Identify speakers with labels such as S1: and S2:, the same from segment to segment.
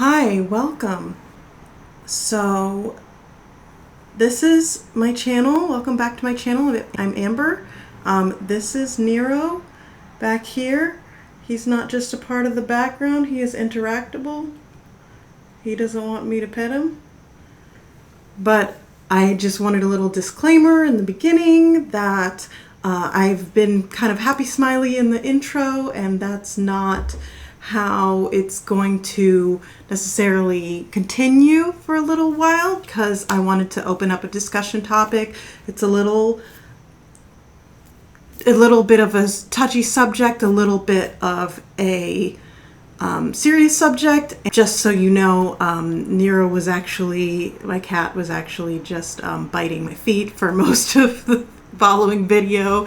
S1: Hi, welcome. So, this is my channel. Welcome back to my channel. I'm Amber. This is Nero back here. He's not just a part of the background, he is interactable. He doesn't want me to pet him. But I just wanted a little disclaimer in the beginning that I've been kind of happy smiley in the intro, and that's not how it's going to necessarily continue for a little while, because I wanted to open up a discussion topic. It's a little bit of a touchy subject, a little bit of a serious subject. Just so you know, Nero was actually, my cat was actually just biting my feet for most of the following video.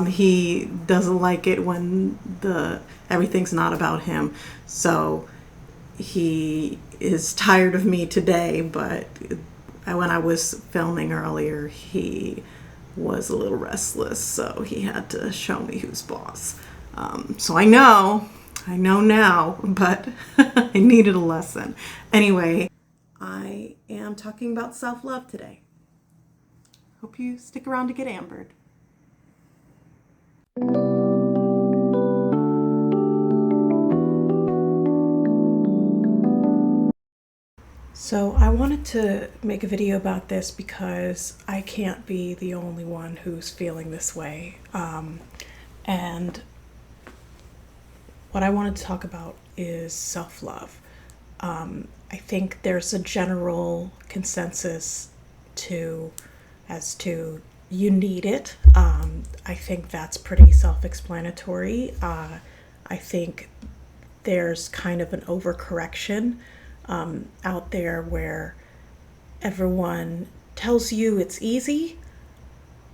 S1: He doesn't like it when everything's not about him. So he is tired of me today, but when I was filming earlier, he was a little restless, so he had to show me who's boss. So I know now, but I needed a lesson. Anyway, I am talking about self-love today. Hope you stick around to get ambered. So I wanted to make a video about this because I can't be the only one who's feeling this way. And what I wanted to talk about is self-love. I think there's a general consensus as to you need it. I think that's pretty self-explanatory. I think there's kind of an overcorrection out there where everyone tells you it's easy.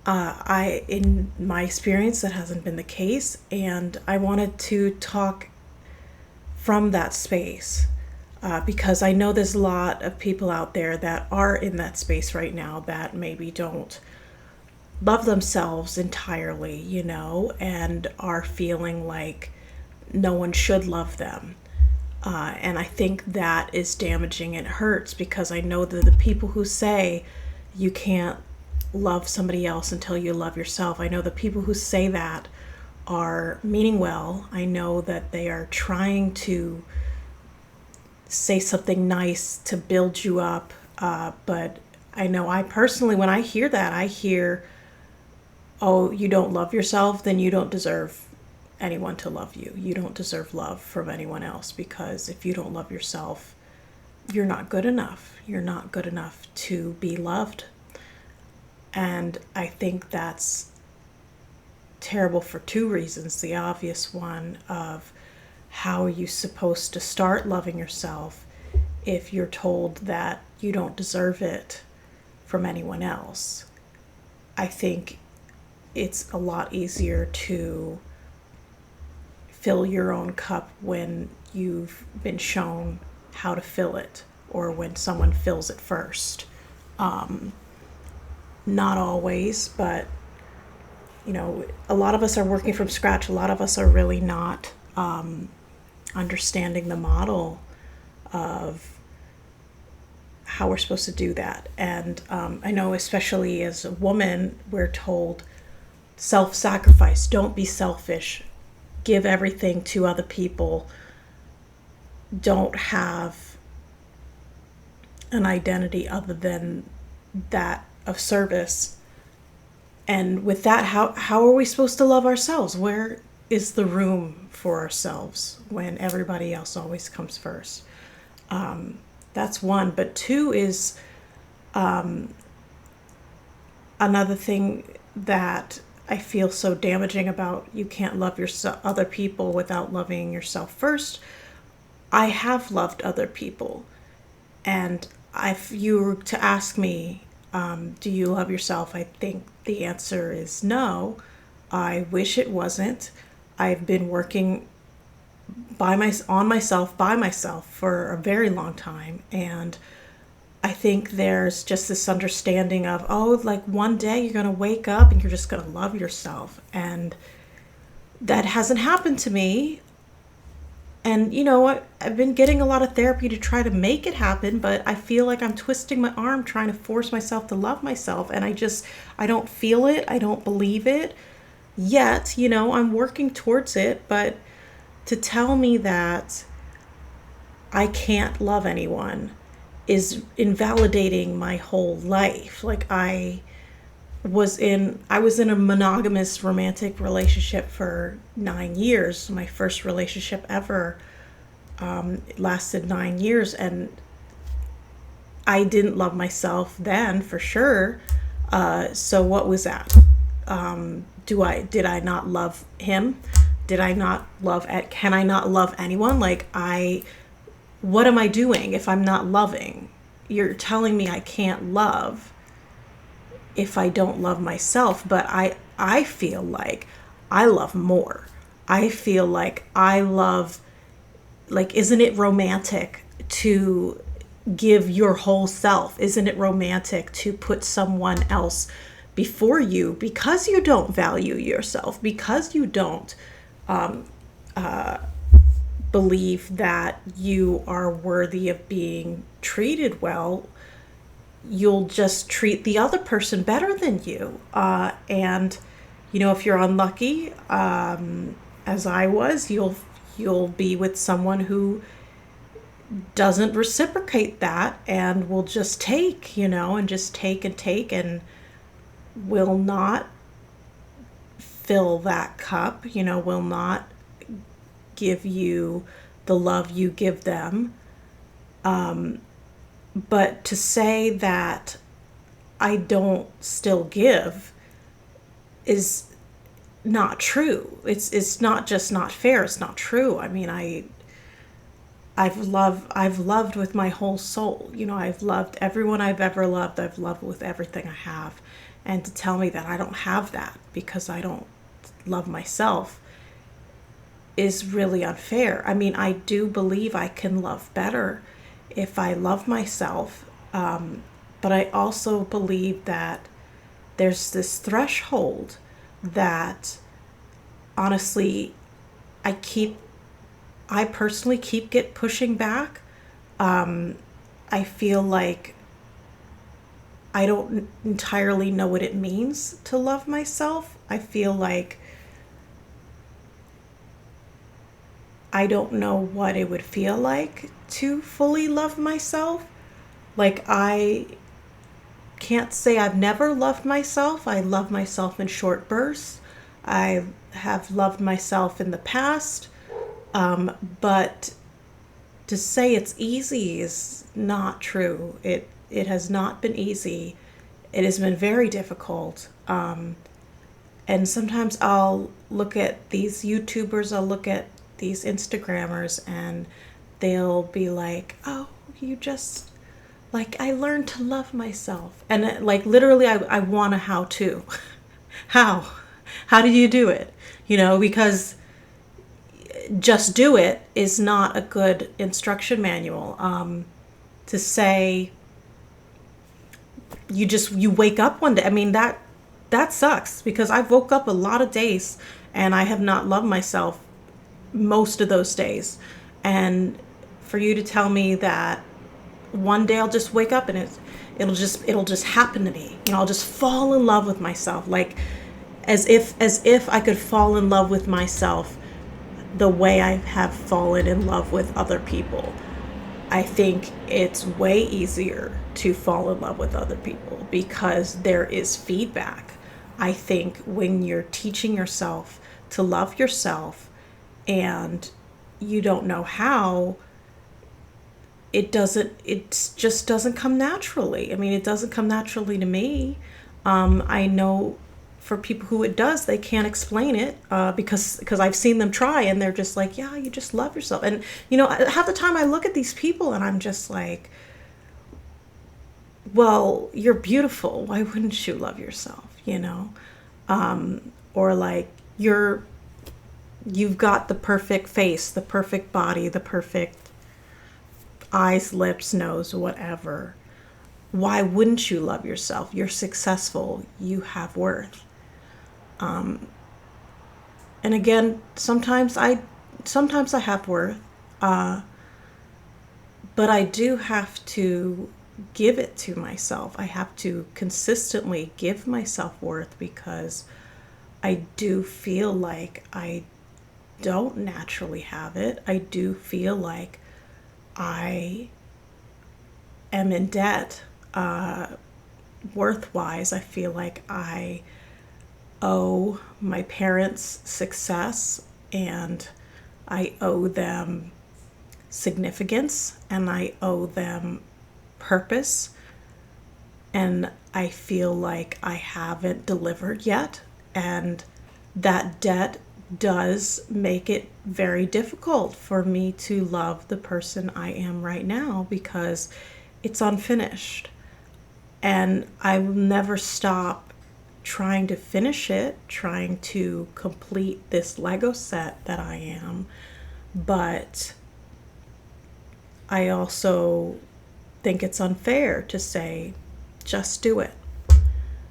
S1: In my experience, that hasn't been the case, and I wanted to talk from that space because I know there's a lot of people out there that are in that space right now that maybe don't love themselves entirely, and are feeling like no one should love them. And I think that is damaging and hurts, because I know that the people who say you can't love somebody else until you love yourself, I know the people who say that are meaning well. I know that they are trying to say something nice to build you up. But I know I personally, when I hear that, I hear, oh, you don't love yourself, then you don't deserve anyone to love you. You don't deserve love from anyone else, because if you don't love yourself, you're not good enough. You're not good enough to be loved. And I think that's terrible for two reasons. The obvious one of how are you supposed to start loving yourself if you're told that you don't deserve it from anyone else. I think it's a lot easier to fill your own cup when you've been shown how to fill it, or when someone fills it first. Not always, but a lot of us are working from scratch. A lot of us are really not understanding the model of how we're supposed to do that. And I know, especially as a woman, we're told self-sacrifice, don't be selfish, give everything to other people, don't have an identity other than that of service. And with that, how are we supposed to love ourselves? Where is the room for ourselves when everybody else always comes first? That's one. But two is another thing that I feel so damaging about you can't love other people without loving yourself first. I have loved other people, and if you were to ask me, do you love yourself? I think the answer is no. I wish it wasn't. I've been working on myself by myself for a very long time, and I think there's just this understanding of, oh, like one day you're going to wake up and you're just going to love yourself. And that hasn't happened to me. And, I've been getting a lot of therapy to try to make it happen, but I feel like I'm twisting my arm trying to force myself to love myself. And I don't feel it. I don't believe it yet. I'm working towards it. But to tell me that I can't love anyone is invalidating my whole life. Like I was in a monogamous romantic relationship for 9 years. My first relationship ever. It lasted 9 years, and I didn't love myself then for sure. So what was that? Did I not love him? Did I not love? Can I not love anyone? What am I doing if I'm not loving? You're telling me I can't love if I don't love myself, but I feel like I love more. I feel like I love, like, isn't it romantic to give your whole self? Isn't it romantic to put someone else before you because you don't value yourself, because you don't believe that you are worthy of being treated well? You'll just treat the other person better than you. And if you're unlucky, as I was, you'll be with someone who doesn't reciprocate that and will just take, and just take and take, and will not fill that cup, will not give you the love you give them. But to say that I don't still give is not true. It's not just not fair. It's not true. I mean, I've loved with my whole soul. I've loved everyone I've ever loved. I've loved with everything I have. And to tell me that I don't have that because I don't love myself is really unfair. I mean, I do believe I can love better if I love myself. But I also believe that there's this threshold that honestly I personally keep pushing back. I feel like I don't entirely know what it means to love myself. I feel like I don't know what it would feel like to fully love myself. Like, I can't say I've never loved myself. I love myself in short bursts. I have loved myself in the past. But to say it's easy is not true. It has not been easy. It has been very difficult. And sometimes I'll look at these YouTubers, I'll look at these Instagrammers, and they'll be like, oh, you just, like, I learned to love myself. And like, literally, I want a how to. How? How do you do it? Because just do it is not a good instruction manual. To say you wake up one day, I mean, that sucks, because I've woke up a lot of days and I have not loved myself most of those days. And for you to tell me that one day I'll just wake up and it'll just happen to me. I'll just fall in love with myself, like as if I could fall in love with myself the way I have fallen in love with other people. I think it's way easier to fall in love with other people because there is feedback. I think when you're teaching yourself to love yourself and you don't know how, it just doesn't come naturally. I mean, it doesn't come naturally to me. I know for people who it does, they can't explain it because I've seen them try and they're just like, yeah, you just love yourself. And, half the time I look at these people and I'm just like, well, you're beautiful. Why wouldn't you love yourself? Or like you've got the perfect face, the perfect body, the perfect eyes, lips, nose, whatever. Why wouldn't you love yourself? You're successful. You have worth. And again, sometimes I have worth. But I do have to give it to myself. I have to consistently give myself worth because I do feel like I don't naturally have it. I do feel like I am in debt, worth wise. I feel like I owe my parents success and I owe them significance and I owe them purpose. And I feel like I haven't delivered yet. And that debt does make it very difficult for me to love the person I am right now because it's unfinished. And I will never stop trying to finish it, trying to complete this Lego set that I am. But I also think it's unfair to say, just do it.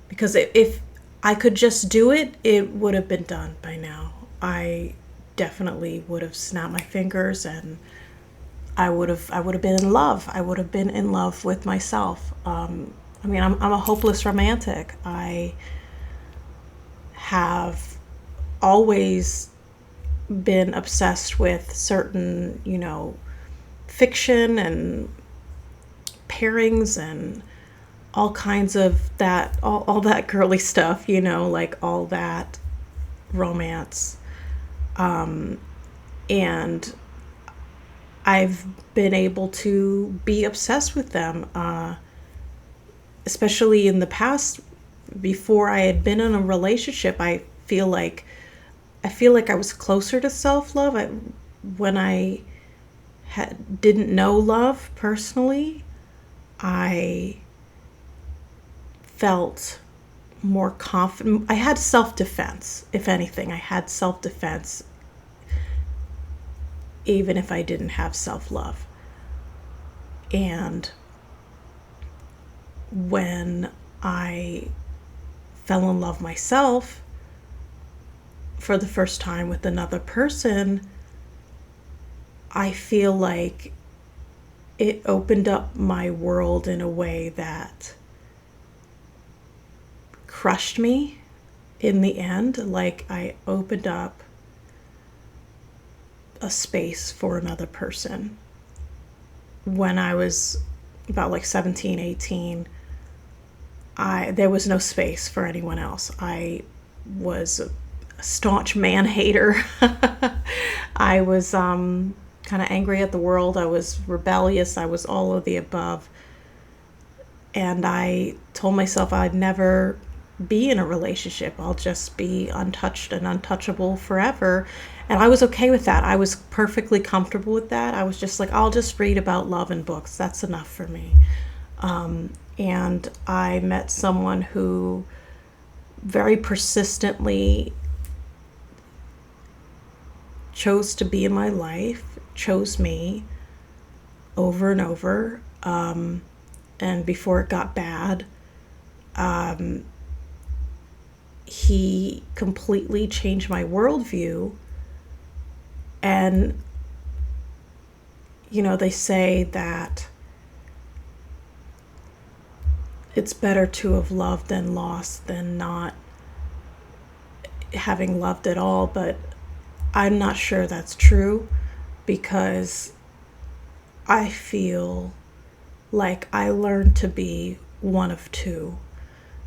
S1: Because if I could just do it, it would have been done by now. I definitely would have snapped my fingers and I would have been in love. I would have been in love with myself. I'm a hopeless romantic. I have always been obsessed with certain, fiction and pairings and all kinds of that, all that girly stuff, like all that romance. And I've been able to be obsessed with them, especially in the past. Before I had been in a relationship, I feel like I was closer to self-love. When I didn't know love personally, I felt more confident. I had self-defense. If anything, I had self-defense even if I didn't have self-love. And when I fell in love myself for the first time with another person, I feel like it opened up my world in a way that crushed me in the end. Like I opened up a space for another person. When I was about like 17, 18, there was no space for anyone else. I was a staunch man hater. I was kind of angry at the world. I was rebellious. I was all of the above. And I told myself I'd never be in a relationship. I'll just be untouched and untouchable forever. And I was okay with that. I was perfectly comfortable with that. I was just like, I'll just read about love in books. That's enough for me. And I met someone who very persistently chose to be in my life, chose me over and over. And before it got bad, he completely changed my worldview. And, they say that it's better to have loved and lost than not having loved at all. But I'm not sure that's true because I feel like I learned to be one of two.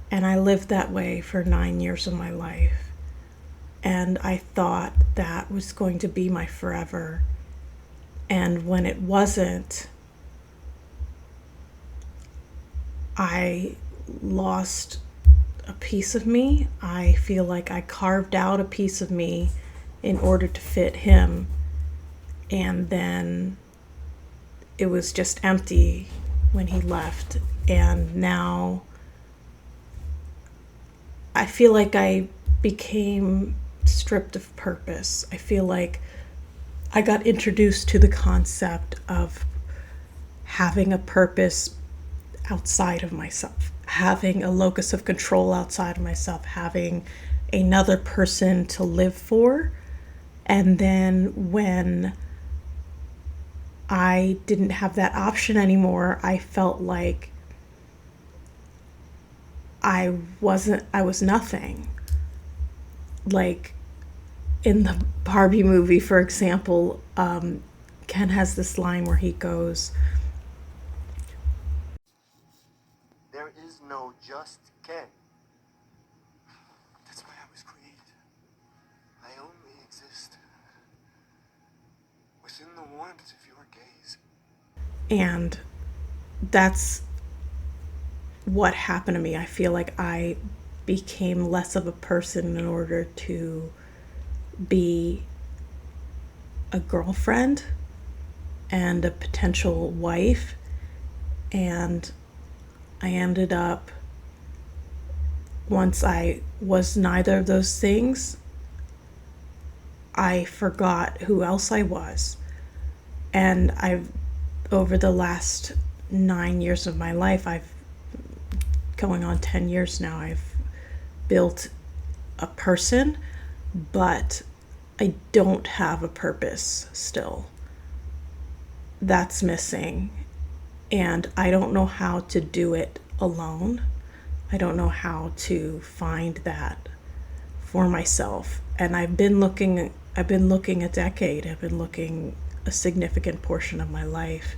S1: And I lived that way for 9 years of my life. And I thought that was going to be my forever. And when it wasn't, I lost a piece of me. I feel like I carved out a piece of me in order to fit him. And then it was just empty when he left. And now I feel like I became stripped of purpose. I feel like I got introduced to the concept of having a purpose outside of myself, having a locus of control outside of myself, having another person to live for. And then when I didn't have that option anymore, I felt like I was nothing. Like in the Barbie movie, for example, Ken has this line where he goes,
S2: There is no just Ken. That's why I was created. I only exist within the warmth of your gaze.
S1: and that's what happened to me. I feel like I became less of a person in order to be a girlfriend and a potential wife. And I ended up, once I was neither of those things, I forgot who else I was. And over the last 9 years of my life, going on 10 years now, I've built a person, but I don't have a purpose still. That's missing. And I don't know how to do it alone. I don't know how to find that for myself. And I've been looking a decade. I've been looking a significant portion of my life.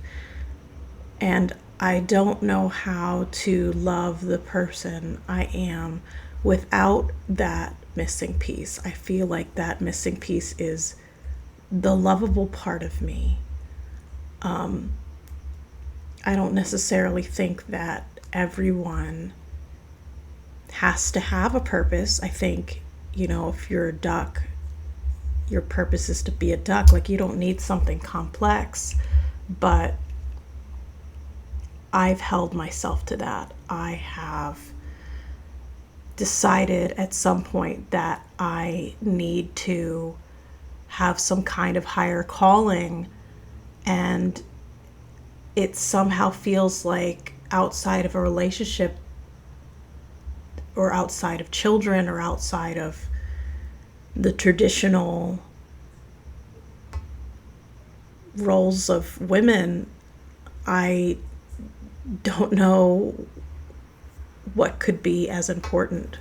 S1: And I don't know how to love the person I am without that missing piece. I feel like that missing piece is the lovable part of me. I don't necessarily think that everyone has to have a purpose. I think, if you're a duck, your purpose is to be a duck. Like, you don't need something complex, but I've held myself to that. I have decided at some point that I need to have some kind of higher calling, and it somehow feels like outside of a relationship or outside of children or outside of the traditional roles of women, I don't know what could be as important.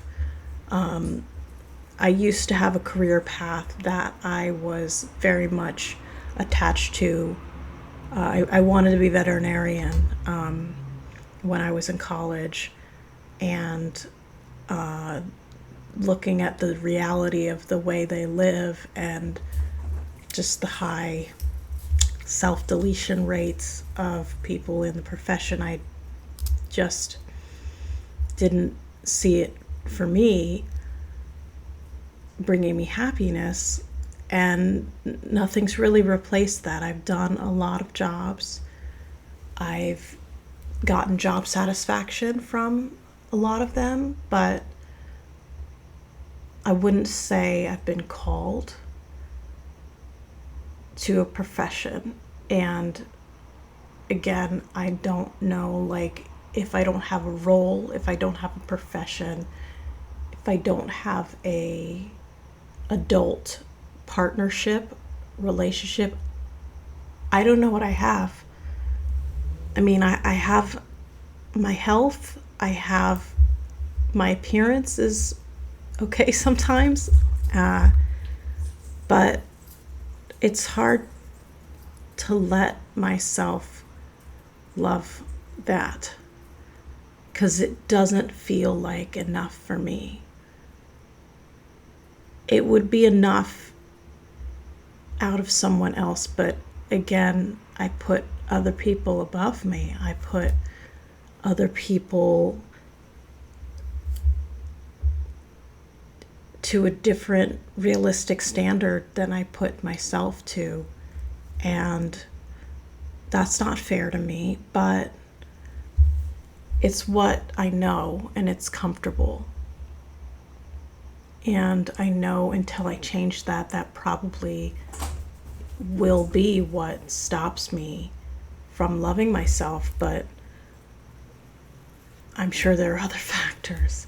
S1: I used to have a career path that I was very much attached to. I wanted to be a veterinarian when I was in college, and looking at the reality of the way they live and just the high self-deletion rates of people in the profession, I just didn't see it for me bringing me happiness, and nothing's really replaced that. I've done a lot of jobs. I've gotten job satisfaction from a lot of them, but I wouldn't say I've been called to a profession. And again, I don't know, like, if I don't have a role, if I don't have a profession, if I don't have a adult partnership, relationship, I don't know what I have. I mean, I have my health, I have my appearance is okay sometimes, but it's hard to let myself love that because it doesn't feel like enough for me. It would be enough out of someone else, but again, I put other people above me. I put other people to a different realistic standard than I put myself to. And that's not fair to me, but it's what I know and it's comfortable. And I know until I change that, that probably will be what stops me from loving myself, but I'm sure there are other factors.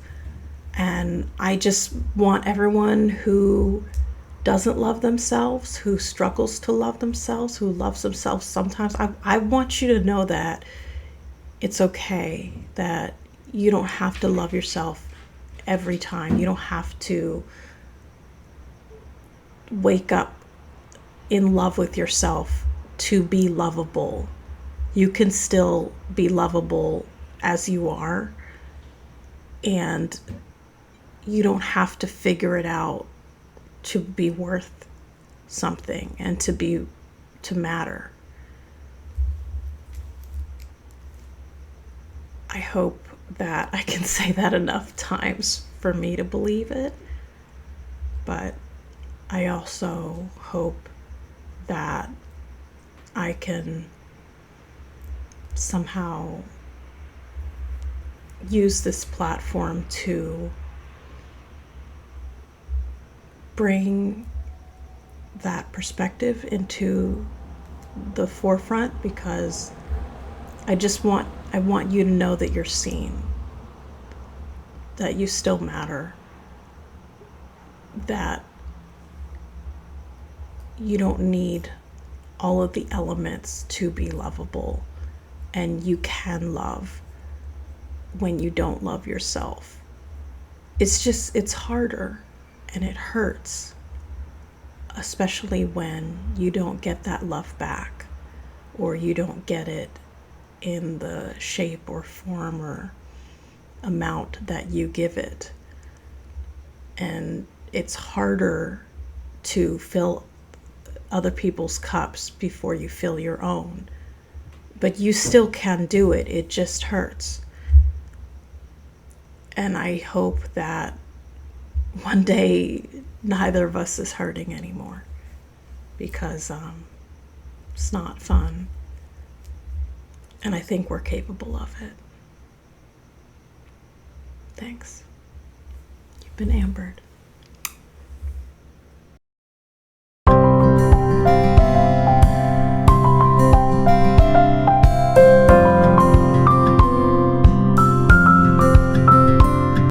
S1: And I just want everyone who doesn't love themselves, who struggles to love themselves, who loves themselves sometimes, I want you to know that it's okay, that you don't have to love yourself every time. You don't have to wake up in love with yourself to be lovable. You can still be lovable as you are, and you don't have to figure it out to be worth something and to matter. I hope that I can say that enough times for me to believe it, but I also hope that I can somehow use this platform to bring that perspective into the forefront, because I want you to know that you're seen, that you still matter, that you don't need all of the elements to be lovable, and you can love when you don't love yourself. It's harder and it hurts, especially when you don't get that love back, or you don't get it in the shape or form or amount that you give it. And it's harder to fill other people's cups before you fill your own. But you still can do it. It just hurts. And I hope that one day neither of us is hurting anymore, because it's not fun. And I think we're capable of it. Thanks. You've been ambered.